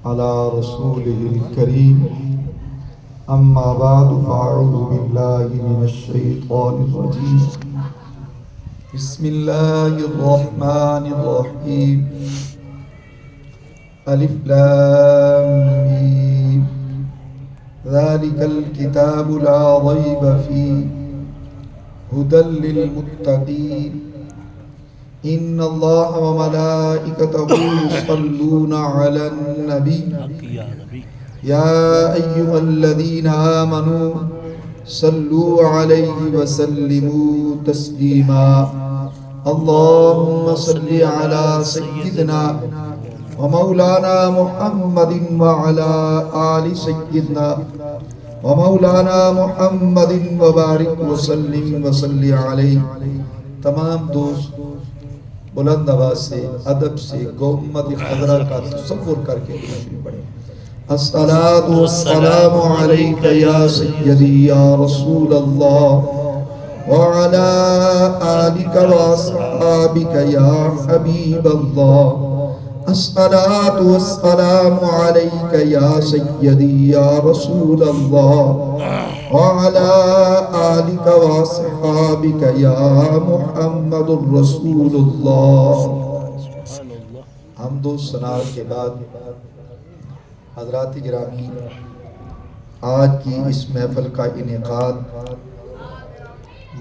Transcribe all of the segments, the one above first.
على رسوله الكريم أما بعد فأعوذ بالله من الشيطان الرجيم بسم الله الرحمن الرحيم ألف لام ميم ذلك الكتاب لا ريب فيه هدى للمتقين إن الله وملائكته يصلون على النبي يا أيها الذين آمنوا صلوا عليه وسلموا تسليما اللهم صل على سيدنا ومولانا محمد وعلى آل سيدنا ومولانا محمد وبارك وسلم وصل عليه. تمام دوست بلند آواز سے ادب سے گومت خضرا کا تصور کر کے تشریف پڑھیں. الصلاۃ والسلام علیک یا سیدی یا رسول اللہ وعلی آلک واصحابک یا حبیب اللہ. الصلاۃ والسلام علیک یا سیدی یا رسول اللہ وعلى آلك وصحابك يا محمد الرسول اللہ. حمد و ثنا کے بعد حضرات گرامی، آج کی اس محفل کا انعقاد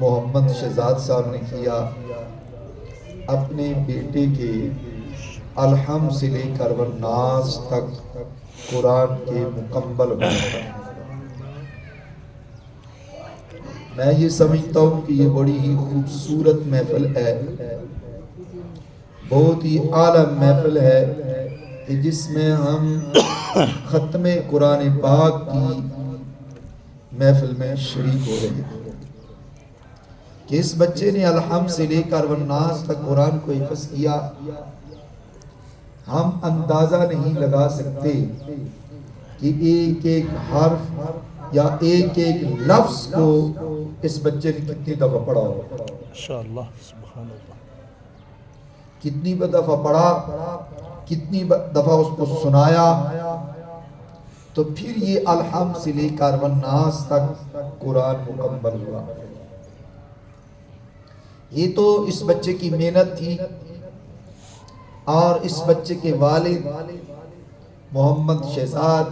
محمد شہزاد صاحب نے کیا اپنے بیٹے کے الحمد سے لے کر والناس تک قرآن کے مکمل ہونے تک. میں یہ سمجھتا ہوں کہ یہ بڑی ہی خوبصورت محفل ہے، بہت ہی اعلیٰ محفل ہے کہ جس میں ہم ختم قرآن پاک کی محفل میں شریک ہو رہے ہیں کہ اس بچے نے الحمد سے لے کر والناس تک قرآن کو حفظ کیا. ہم اندازہ نہیں لگا سکتے کہ ایک ایک حرف یا ایک ایک لفظ کو اس بچے نے کتنی دفعہ پڑھا ہوگا. ماشاءاللہ سبحان اللہ. کتنی دفعہ پڑھا، کتنی دفعہ اس کو سنایا، تو پھر یہ الحمد سے لے کر والناس تک قرآن مکمل ہوا. یہ تو اس بچے کی محنت تھی، اور اس بچے کے والد محمد شہزاد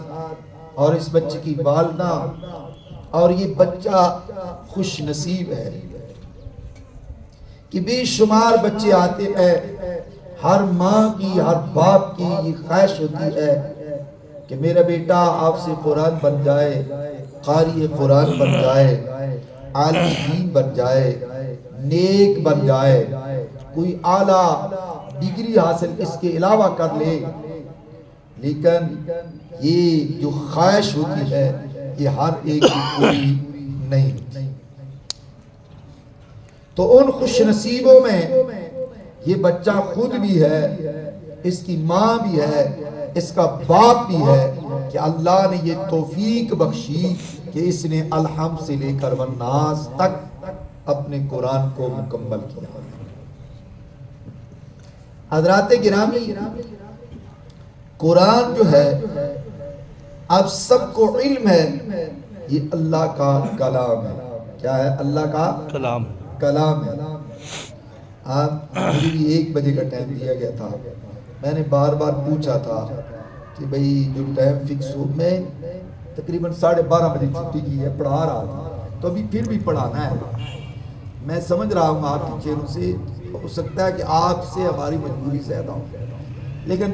اور اس بچے کی والدہ، اور یہ بچہ خوش نصیب ہے کہ بے شمار بچے آتے ہیں. ہر ماں کی، ہر باپ کی یہ خواہش ہوتی ہے کہ میرا بیٹا آپ سے قرآن بن جائے، قاری قرآن بن جائے، عالم دین بن جائے، نیک بن جائے، کوئی اعلیٰ ڈگری حاصل اس کے علاوہ کر لے. لیکن یہ جو خواہش ہوتی ہے یہ ہر ایک کی پوری نہیں ہوتی. تو ان خوش نصیبوں میں یہ بچہ خود بھی ہے، اس کی ماں بھی ہے، اس کا باپ بھی ہے کہ اللہ نے یہ توفیق بخشی کہ اس نے الحمد سے لے کر والناس تک اپنے قرآن کو مکمل کیا. حضرات گرامی، قرآن جو ہے اب سب کو علم ہے یہ اللہ کا کلام ہے. کیا ہے؟ اللہ کا کلام ہے. آپ مجھے بھی 1 بجے کا ٹائم دیا گیا تھا. میں نے بار بار پوچھا تھا کہ بھئی جو ٹائم فکس ہو، میں تقریباً 12:30 بجے چھٹی کی ہے، پڑھا رہا تھا تو ابھی پھر بھی پڑھانا ہے. میں سمجھ رہا ہوں آپ کی چہروں سے، ہو سکتا ہے کہ آپ سے ہماری مجبوری زیادہ ہو، لیکن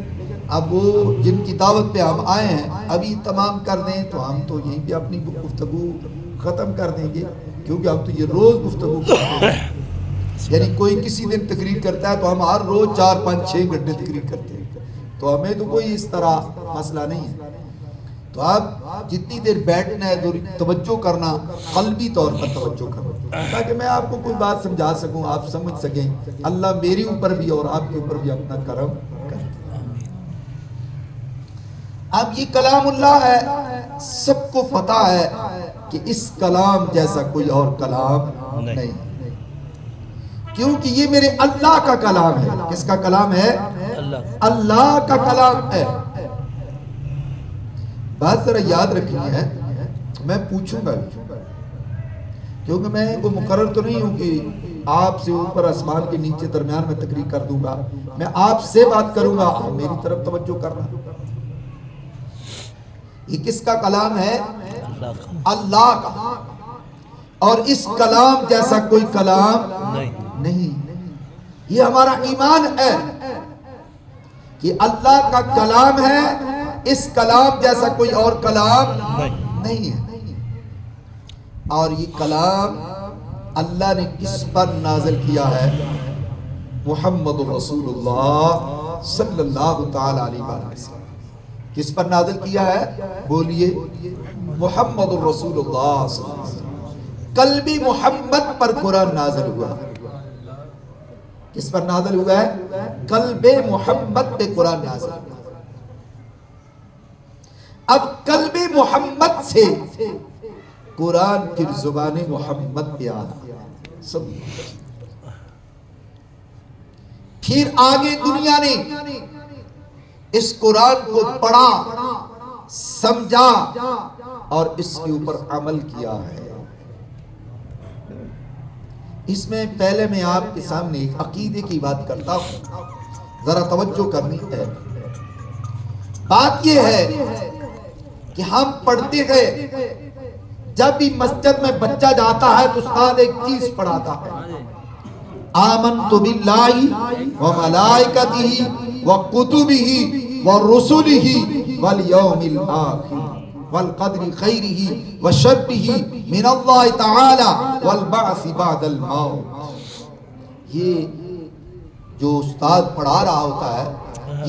اب وہ جن کی دعوت پہ ہم آئے ہیں ابھی تمام کر دیں تو ہم تو یہیں پہ اپنی گفتگو ختم کر دیں گے، کیونکہ ہم تو یہ روز گفتگو کرتے ہیں. یعنی کوئی کسی دن تقریر کرتا ہے تو ہم ہر روز 4 5 6 گھنٹے تقریر کرتے ہیں، تو ہمیں تو کوئی اس طرح مسئلہ نہیں ہے. تو آپ جتنی دیر بیٹھنا ہے توجہ کرنا، قلبی طور پر توجہ کرنا، تاکہ میں آپ کو کوئی بات سمجھا سکوں، آپ سمجھ سکیں. اللہ میری اوپر بھی اور آپ کے اوپر بھی اپنا کرم کرے. اب یہ کلام اللہ ہے، سب کو پتا ہے کہ اس کلام جیسا کوئی اور کلام نہیں، کیونکہ یہ میرے اللہ کا کلام ہے. کس کا کلام ہے؟ اللہ کا کلام ہے. بات ذرا یاد رکھنی ہے، میں پوچھوں گا کیونکہ میں کوئی مقرر تو نہیں ہوں کہ آپ سے اوپر آسمان کے نیچے درمیان میں تقریر کر دوں گا، میں آپ سے بات کروں گا، آپ میری طرف توجہ کرنا۔ یہ کس کا کلام ہے؟ اللہ کا، اور اس کلام جیسا کوئی کلام نہیں۔ یہ ہمارا ایمان ہے کہ اللہ کا کلام ہے، اس کلام جیسا کوئی اور کلام نہیں ہے۔ اور یہ کلام اللہ نے کس پر نازل کیا ہے؟ محمد رسول اللہ صلی اللہ تعالی علیہ وسلم۔ کس پر نازل کیا ہے؟ بولیے، محمد رسول اللہ صلی اللہ علیہ وسلم۔ قلب محمد پر قرآن نازل ہوا۔ کس پر نازل ہوا ہے؟ قلب محمد پہ قرآن نازل ہوا۔ اب قلب محمد سے قرآن پھر زبان محمد پہ آیا، پھر آگے دنیا نے اس قرآن کو پڑھا، سمجھا اور اس کے اوپر عمل کیا ہے۔ اس میں پہلے میں آپ کے سامنے ایک عقیدے کی بات کرتا ہوں، ذرا توجہ کرنی ہے۔ بات یہ ہے کہ ہم پڑھتے ہیں، جب بھی مسجد میں بچہ جاتا ہے تو استاد ایک چیز پڑھاتا ہے، آمنت باللہ وملائکتہ وکتبہ ورسلہ والیوم الآخر والقدر خیرہ وشرہ من اللہ تعالی والبعث بعد الموت۔ یہ جو استاد پڑھا رہا ہوتا ہے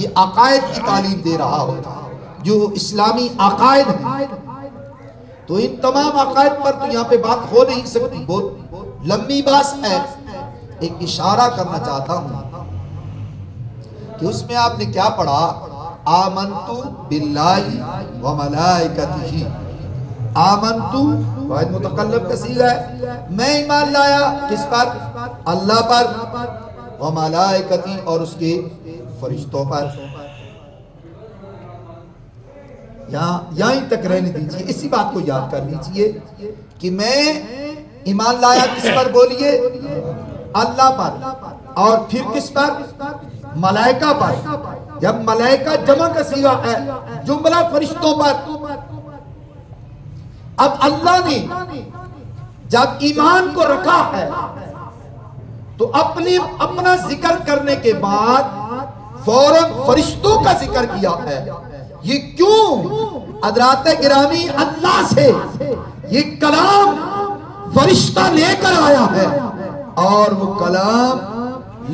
یہ عقائد کی تعلیم دے رہا ہوتا ہے، جو اسلامی عقائد ہیں۔ تو ان تمام عقائد پر تو یہاں پہ بات ہو نہیں سکتی، بہت لمبی بات ہے۔ ایک اشارہ کرنا چاہتا ہوں کہ اس میں آپ نے کیا پڑھا؟ آمنتو باللہ وملائکتہ۔ آمنتو واحد متکلم کا صیغہ ہے، میں ایمان لایا کس پر؟ اللہ پر، وملائکتہ اور اس کے فرشتوں پر۔ یہاں ہی تک رہنے دیجئے، اسی بات کو یاد کر لیجئے کہ میں ایمان لایا کس پر؟ بولیے، اللہ پر، اور پھر کس پر؟ ملائکہ پر۔ جب ملائکہ جمع کا صیغہ ہے، جملہ فرشتوں پر۔ اب اللہ نے جب ایمان کو رکھا ہے تو اپنا ذکر کرنے کے بعد فوراً فرشتوں کا ذکر کیا ہے۔ یہ کیوں؟ حضرات گرامی، اللہ سے یہ کلام فرشتہ لے کر آیا ہے، اور وہ کلام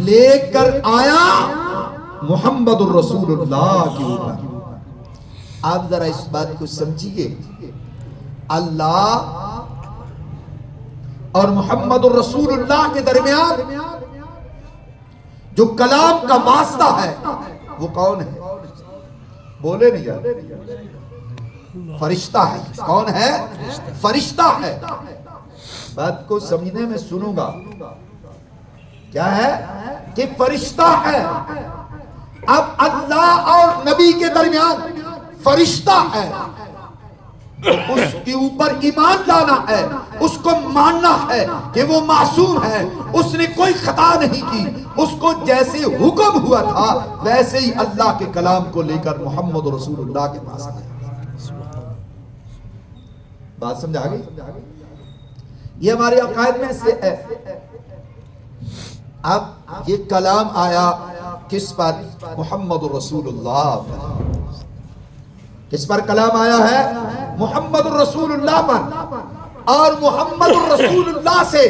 لے کر آیا محمد الرسول اللہ کے اوپر۔ آپ ذرا اس بات کو سمجھیے، اللہ اور محمد الرسول اللہ کے درمیان جو کلام کا واسطہ ہے وہ کون ہے؟ بولے نہیں یار، فرشتہ ہے۔ کون ہے؟ فرشتہ ہے۔ بات کو سمجھنے میں سنوں گا، کیا ہے کہ فرشتہ ہے۔ اب اللہ اور نبی کے درمیان فرشتہ ہے، اس کے اوپر ایمان لانا ہے، اس کو ماننا ہے کہ وہ معصوم ہے، اس نے کوئی خطا نہیں کی، اس کو جیسے حکم ہوا تھا ویسے ہی اللہ کے کلام کو لے کر محمد رسول اللہ کے پاس آیا۔ بات سمجھا گئی؟ یہ ہمارے عقائد میں سے ہے۔ اب یہ کلام آیا کس پر؟ محمد رسول اللہ پر۔ کس پر کلام آیا ہے؟ محمد رسول اللہ پر۔ اور محمد رسول اللہ سے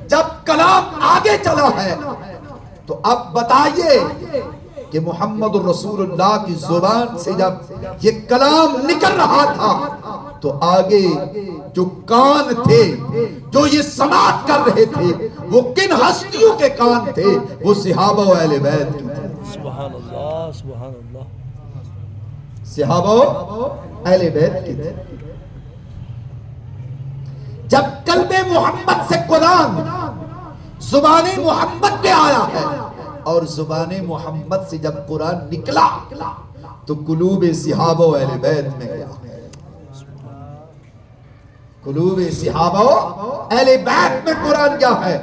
جب کلام آگے چلا ہے تو اب بتائیے کہ محمد رسول اللہ کی زبان سے جب یہ کلام نکل رہا تھا تو آگے جو کان تھے جو یہ سماعت کر رہے تھے وہ کن ہستیوں کے کان تھے؟ وہ صحابہ و اہل بیت کے تھے۔ سبحان اللہ، سبحان اللہ۔ صحابہ و اہل بیت کے تھے۔ جب قلب محمد سے قرآن زبان محمد پہ آیا ہے، اور زبان محمد سے جب قرآن نکلا تو قلوب صحابہ و اہل بیت میں گیا ہے. قلوب صحابہ و اہل بیت میں قرآن کیا ہے،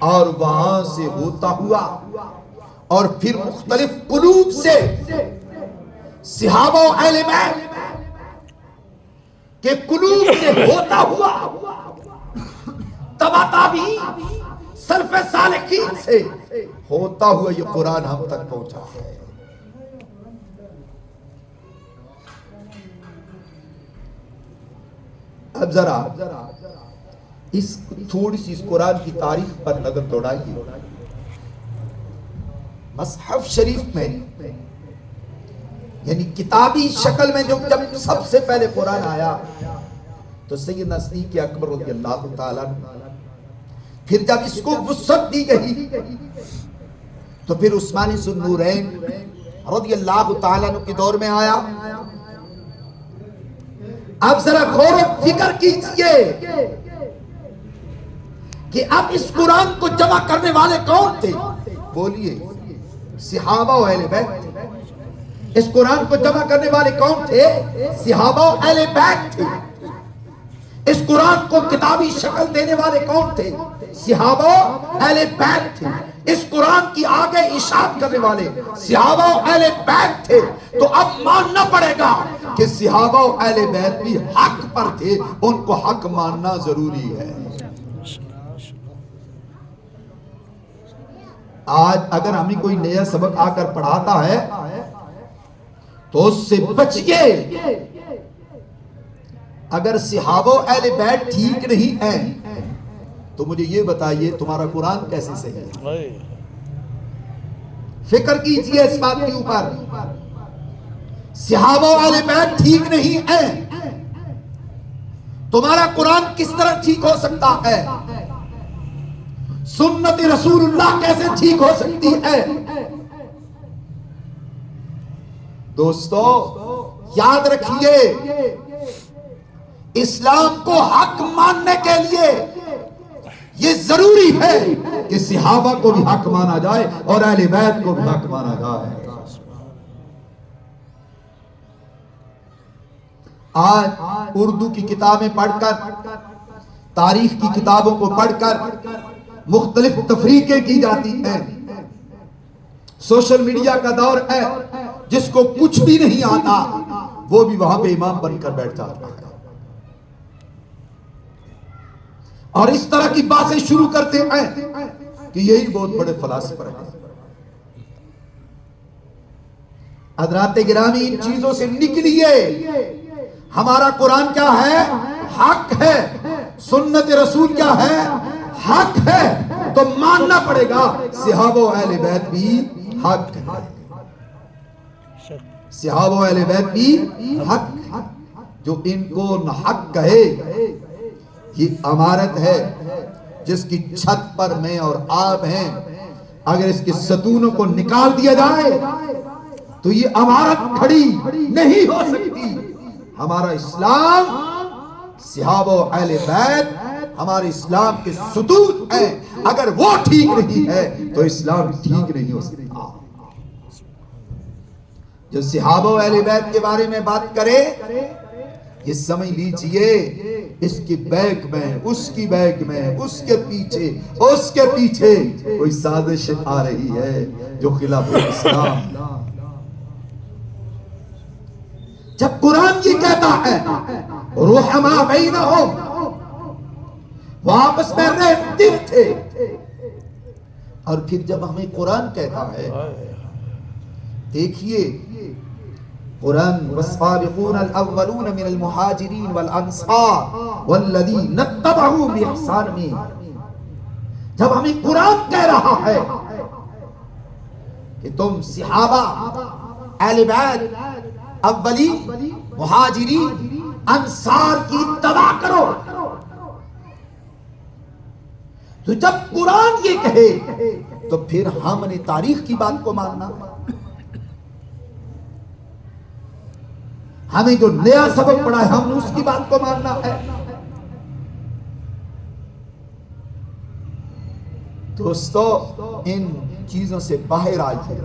اور وہاں سے ہوتا ہوا اور پھر مختلف قلوب سے صحابہ و اہل بیت کہ قلوب سے ہوتا ہوا تبا تابعین سلف صالحین سے ہوتا ہوا یہ قرآن ہم تک پہنچا ہے. اب ذرا اس تھوڑی سی اس قرآن کی تاریخ پر نظر دوڑائیے. مصحف شریف میں یعنی کتابی شکل میں جب سب سے پہلے قرآن آیا تو سیدنا صدیق اکبر رضی اللہ تعالیٰ پھر جب اس کو وسعت دی گئی تو پھر عثمانی ذوالنورین رضی اللہ تعالیٰ کے دور میں آیا. اب ذرا غور و فکر کیجئے کہ اب اس قرآن کو جمع کرنے والے کون تھے؟ بولیے. صحابہ و اہل بیت تھے. اس قرآن کو جمع کرنے والے کون تھے؟ صحابہ و اہل بیت تھے. اس قرآن کو کتابی شکل دینے والے کون تھے؟ صحابہ و اہل بیت تھے. اس قرآن کی آگے اشاعت کرنے والے صحابہ و اہل بیت تھے. تو اب ماننا پڑے گا کہ صحابہ و اہل بیت بھی حق پر تھے، ان کو حق ماننا ضروری ہے. آج اگر ہمیں کوئی نیا سبق آ کر پڑھاتا ہے تو اس سے بچئے. اگر صحابہ و اہل بیت ٹھیک نہیں ہیں تو مجھے یہ بتائیے تمہارا قرآن کیسے صحیح ہے؟ فکر کیجئے اس بات کے اوپر. صحابہ و اہل بیت ٹھیک نہیں ہیں، تمہارا قرآن کس طرح ٹھیک ہو سکتا ہے؟ سنت رسول اللہ کیسے ٹھیک ہو سکتی ہے؟ دوستو یاد رکھیے، اسلام کو حق ماننے کے لیے یہ ضروری ہے کہ صحابہ کو بھی حق مانا جائے اور اہل بیت کو بھی حق مانا جائے. آج اردو کی کتابیں پڑھ کر، تاریخ کی کتابوں کو پڑھ کر مختلف تفریقیں کی جاتی ہیں. سوشل میڈیا کا دور ہے، جس کو کچھ بھی نہیں آتا وہ بھی وہاں پہ امام بن کر بیٹھ جاتا ہے اور اس طرح کی باتیں شروع کرتے ہیں کہ یہی بہت بڑے فلاسفر ہیں. حضرات گرامی ان چیزوں سے نکلیے. ہمارا قرآن کیا ہے؟ حق ہے. سنت رسول کیا ہے؟ حق ہے. تو ماننا پڑے گا صحابہ و اہل بیت بھی حق ہے. صحابہ و اہل بیت بھی حق. جو ان کو نہ حق کہے یہ عمارت ہے جس کی چھت پر میں اور آپ ہیں. اگر اس کے ستونوں کو نکال دیا جائے تو یہ عمارت کھڑی نہیں ہو سکتی. ہمارا اسلام صحابہ و اہل بیت ہمارے اسلام کے ستون ہیں. اگر وہ ٹھیک نہیں ہے تو اسلام ٹھیک نہیں ہو سکتا. جو صحابہ و اہل بیت کے بارے میں بات کرے یہ سمجھ لیجئے اس کی بیک میں، اس کی بیک میں، اس کے پیچھے کوئی سازش آ رہی ہے جو خلاف اسلام. جب قرآن یہ کہتا ہے رحماء بینہم، وہ آپس میں رحم دل تھے. اور پھر جب ہمیں قرآن کہتا ہے، دیکھیے قرآن والسابقون الاولون من المہاجرین والانصار والذین اتبعوهم بإحسان میں جب ہمیں قرآن کہہ رہا ہے کہ تم صحابہ، اہل بیت، اولی، مہاجرین، انصار کی اتباع کرو، تو جب قرآن یہ کہے تو پھر ہم نے تاریخ کی بات کو ماننا. ہمیں جو نیا سبق پڑھا ہے ہم نے اس کی بات کو ماننا ہے. دوستو ان چیزوں سے باہر آئیے.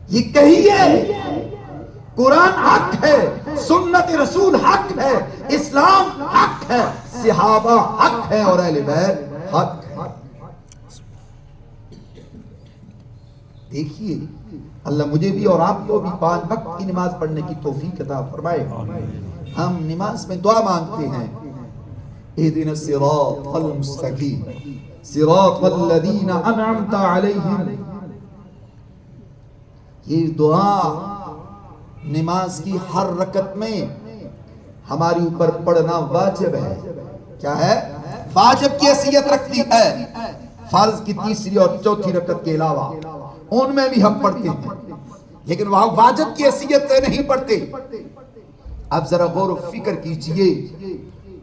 یہ کہیے قرآن حق ہے، سنت رسول حق ہے، اسلام حق ہے، صحابہ حق ہے اور اہل بیت حق ہے۔ دیکھیے اللہ مجھے بھی اور آپ کو بھی 5 وقت کی نماز پڑھنے کی توفیق عطا فرمائے۔ ہم نماز میں دعا مانگتے ہیں، اہدنا الصراط المستقیم صراط الذین انعمت علیہم۔ یہ دعا نماز کی ہر رکعت میں ہماری اوپر پڑھنا واجب ہے۔ کیا ہے؟ واجب کی حیثیت رکھتی ہے۔ فرض کی 3 اور 4 رکعت کے علاوہ ان میں بھی ہم پڑھتے ہیں، لیکن وہاں واجب کی حیثیت سے نہیں پڑھتے۔ اب ذرا غور و فکر کیجئے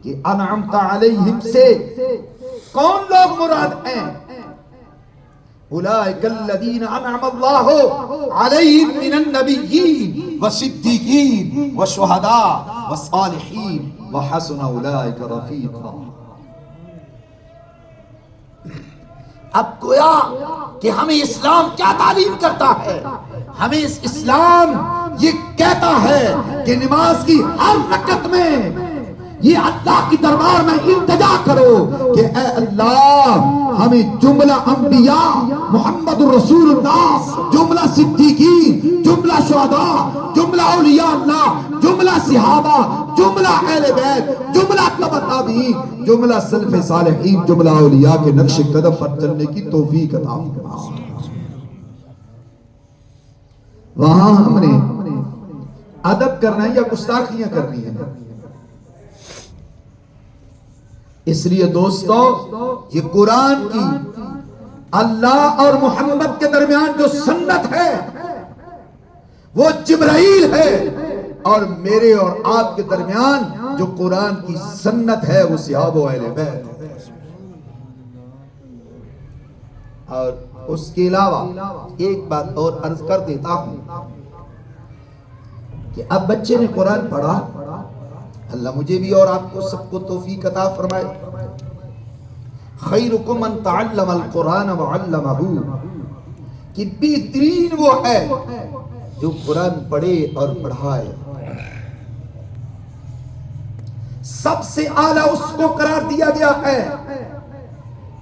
کہ انعمت علیہم سے کون لوگ مراد ہیں؟ اولئک الذین انعم اللہ علیہم من النبیین والصدیقین والشہداء والصالحین وحسن اولئک رفیقا۔ اب گویا کہ ہمیں اسلام کیا تعلیم کرتا ہے؟ ہمیں اسلام یہ کہتا ہے کہ نماز کی ہر رکعت میں یہ اللہ کی دربار میں التجا کرو کہ اے اللہ ہمیں جملہ انبیاء محمد رسول اللہ، جملہ صدیقین، جملہ شہداء، جملہ اولیاء اللہ، جملہ صحابہ، جملہ اہل بیت، جملہ تبع تابعین، جملہ سلف صالحین، جملہ اولیاء کے نقش قدم پر چلنے کی توفیق عطا فرما۔ وہاں ہم نے ادب کرنا ہے یا گستاخیاں کرنی ہیں؟ اس لیے دوستو یہ قرآن کی اللہ اور محمد کے درمیان جو سنت ہے وہ جبرائیل ہے، اور میرے اور آپ کے درمیان جو قرآن کی سنت ہے وہ صحابہ و اہل بیت ہے۔ اور اس کے علاوہ ایک بات اور عرض کر دیتا ہوں کہ اب بچے نے قرآن پڑھا، اللہ مجھے بھی اور آپ کو سب کو توفیق عطا فرمائے۔ خیرکم من تعلم القرآن وعلمہ، کہ بہترین وہ ہے جو قرآن پڑھے اور پڑھائے۔ سب سے اعلیٰ اس کو قرار دیا گیا ہے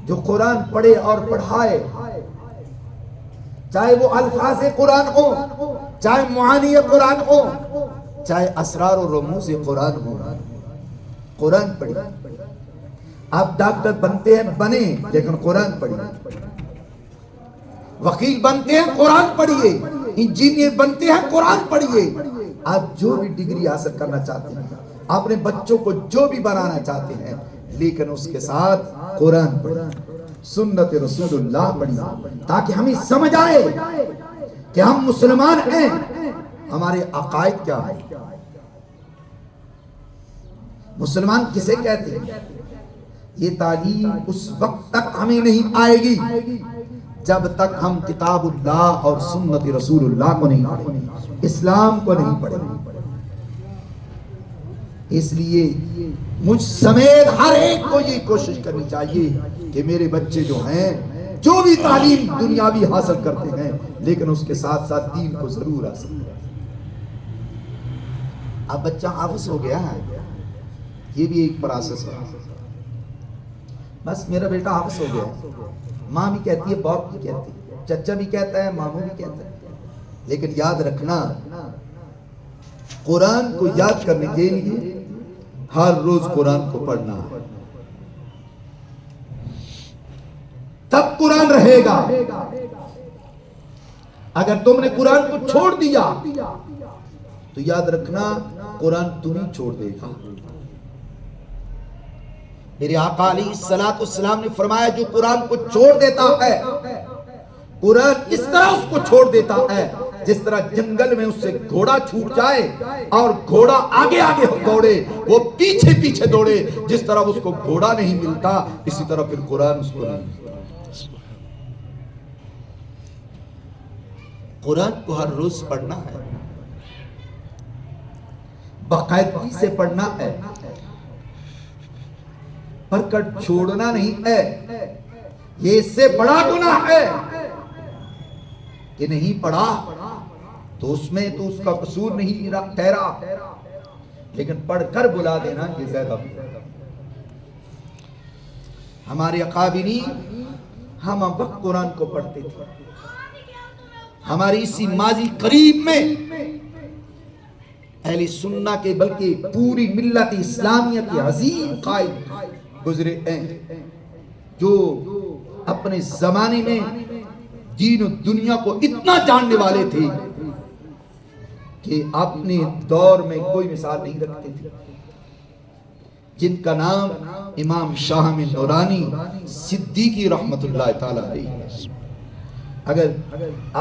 جو قرآن پڑھے اور پڑھائے، چاہے وہ الفاظ قرآن ہو، چاہے معانی قرآن ہو، چاہے اسرار و رموز قرآن ہو، قرآن پڑھے۔ آپ ڈاکٹر بنتے ہیں بنے، لیکن قرآن پڑھیے۔ وکیل بنتے ہیں قرآن پڑھیے، انجینئر بنتے ہیں قرآن پڑھیے۔ آپ جو بھی ڈگری حاصل کرنا چاہتے ہیں، اپنے بچوں کو جو بھی بنانا چاہتے ہیں، لیکن اس کے ساتھ قرآن پڑھیں، سنت رسول اللہ پڑھیں، تاکہ ہمیں سمجھ آئے کہ ہم مسلمان ہیں، ہمارے عقائد کیا ہیں۔ مسلمان کسے کہتے ہیں؟ یہ تعلیم اس وقت تک ہمیں نہیں آئے گی جب تک ہم کتاب اللہ اور سنت رسول اللہ کو نہیں پڑھیں، اسلام کو نہیں پڑھیں۔ اس لیے مجھ سمیت ہر ایک کو یہ کوشش کرنی چاہیے کہ میرے بچے جو ہیں جو بھی تعلیم دنیاوی حاصل کرتے ہیں، لیکن اس کے ساتھ ساتھ دین کو ضرور حاصل کریں۔ اب بچہ حافظ ہو گیا ہے، یہ بھی ایک پروسیس ہے۔ بس میرا بیٹا حافظ ہو گیا ہے، ماں بھی کہتی ہے، باپ بھی کہتی ہے، چچا بھی کہتا ہے، ماموں بھی کہتا ہے، لیکن یاد رکھنا قرآن کو یاد کرنے کے لیے ہر روز قرآن کو پڑھنا ہے، تب قرآن رہے گا۔ اگر تم نے قرآن کو چھوڑ دیا تو یاد رکھنا قرآن تمہیں چھوڑ دے گا۔ میرے آقا علیہ الصلوۃ والسلام نے فرمایا جو قرآن کو چھوڑ دیتا ہے، قرآن اس طرح اس کو چھوڑ دیتا ہے جس طرح جنگل میں اس سے گھوڑا چھوٹ جائے اور گھوڑا آگے آگے دوڑے، وہ پیچھے پیچھے دوڑے، جس طرح اس کو گھوڑا نہیں ملتا اسی طرح پھر قرآن اس کو نہیں ملتا۔ قرآن کو ہر روز پڑھنا ہے، باقاعدگی سے پڑھنا ہے، پڑھ کر چھوڑنا نہیں ہے۔ یہ اس سے بڑا گناہ ہے کہ نہیں پڑھا تو اس میں تو اس کا قصور نہیں ٹھہرا، لیکن پڑھ کر بلا دینا یہ زیادہ بہتر۔ ہمارے اکابرین ہم وقت قرآن کو پڑھتے تھے۔ ہماری اسی ماضی قریب میں اہل سنہ کے بلکہ پوری ملت اسلامیہ کے عظیم قائد گزرے ہیں، جو اپنے زمانے میں دین و دنیا کو اتنا جاننے والے تھے کہ اپنے دور میں کوئی مثال نہیں رکھتے تھے، جن کا نام امام شاہ نورانی صدیقی رحمت اللہ تعالی علیہ۔ اگر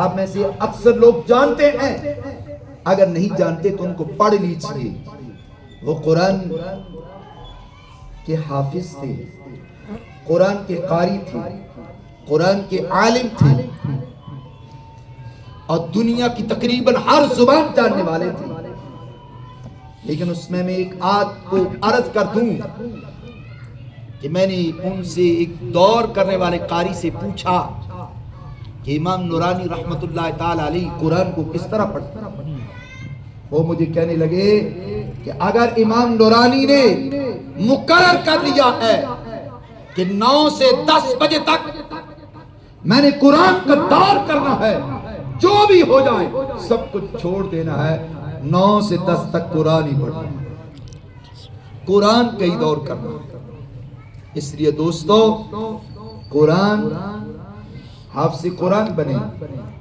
آپ میں سے اکثر لوگ جانتے ہیں، اگر نہیں جانتے تو ان کو پڑھ لیجئے۔ وہ قرآن کے حافظ تھے، قرآن کے قاری تھے، قرآن کے عالم تھے، اور دنیا کی تقریباً ہر زبان جاننے والے تھے۔ لیکن اس میں ایک آیت کو عرض کر دوں کہ میں نے ان سے ایک دور کرنے والے قاری سے پوچھا کہ امام نورانی رحمت اللہ تعالی علیہ قرآن کو کس طرح پڑھتے ہیں؟ وہ مجھے کہنے لگے کہ اگر امام نورانی نے مقرر کر لیا ہے کہ 9 سے 10 بجے تک میں نے قرآن کا دور کرنا ہے، جو بھی ہو جائے سب کچھ چھوڑ دینا ہے، 9 سے 10 تک قرآن ہی پڑھنا، قرآن کا ہی دور کرنا۔ اس لیے دوستو، قرآن حافظ قرآن بنے،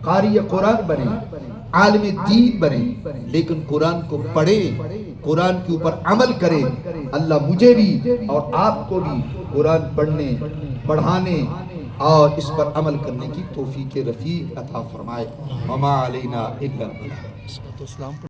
قاری قرآن بنے، عالم دین بنے، لیکن قرآن کو پڑھیں، قرآن کے اوپر عمل کریں۔ اللہ مجھے بھی اور آپ کو بھی قرآن پڑھنے، پڑھانے اور اس پر عمل کرنے کی توفیق رفیق عطا فرمائے۔ وما علینا الا البلاغ۔